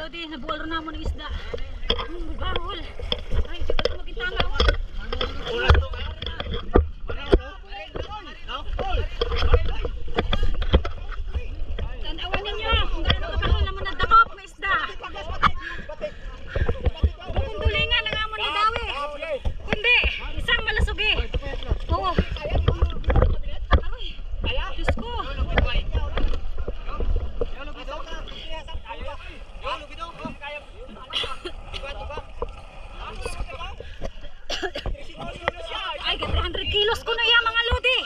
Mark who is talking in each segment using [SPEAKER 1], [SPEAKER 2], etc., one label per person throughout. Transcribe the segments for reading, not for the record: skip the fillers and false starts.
[SPEAKER 1] lodi, nabuwal rin naman ng isda. Barul. Ay, di ka magkintanga ako. Tanawan ninyo kung gaano kabahol naman nagdakop ng isda. Bukong tulingan ang amon ni Dawi. Kundi, isang malasugi. Oo. Aray, Diyos ko. Ay, 300 kilos ko na yan mga lodi.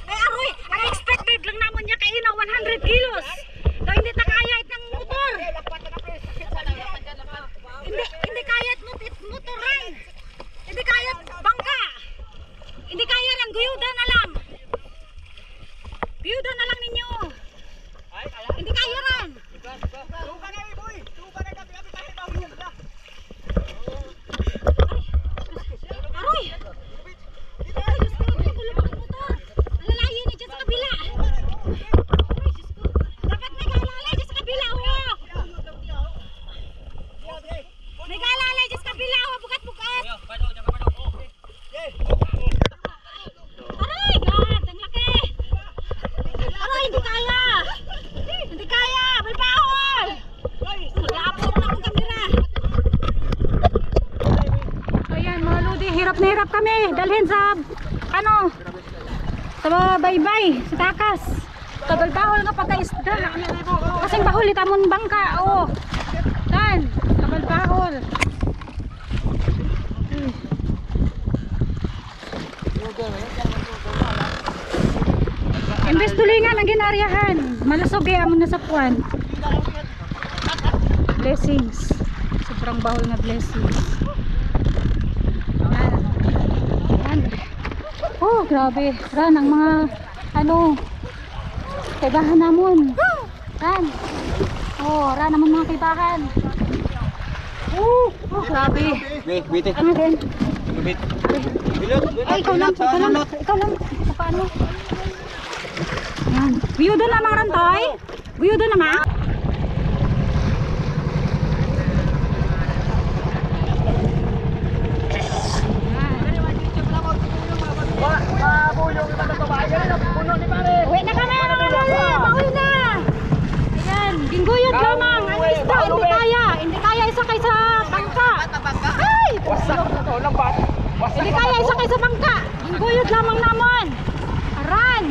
[SPEAKER 1] Ay, aroy, ang expected lang naman niya kaina 100 kilos. Daw hindi na kaya itang motor. Hindi kaya motoran. Hindi kaya bangka. Hindi kaya lang, guyuda na lang. Guyuda na lang ninyo. Hindi kaya rin. Aroy! Hirap kami dalhin sa ano sa baybay sa takas tagal bahol nga pagkaisda kasing bahol itamon bangka oh dan tagal bahol imbes tulingan ang ginaryahan malusog eh amon na sa puwan. Blessings, sobrang bahol na blessings. Oh, grabe. Ran, ang mga ano kaibahan namon. Ran. Oh, ran naman mga kaibahan. Oh, grabe.
[SPEAKER 2] Wait.
[SPEAKER 1] Ano din?
[SPEAKER 2] Wait.
[SPEAKER 1] Ay, ikaw lang. Paano? Yan. Biyudo naman ran, Toy. Biyudo naman. Uwi na kami mga lolo, pauwi na. Ayan, bingguyod lamang ang isda, hindi kaya isakay sa bangka. Ay! Hindi kaya isakay sa bangka, bingguyod lamang naman. Aran!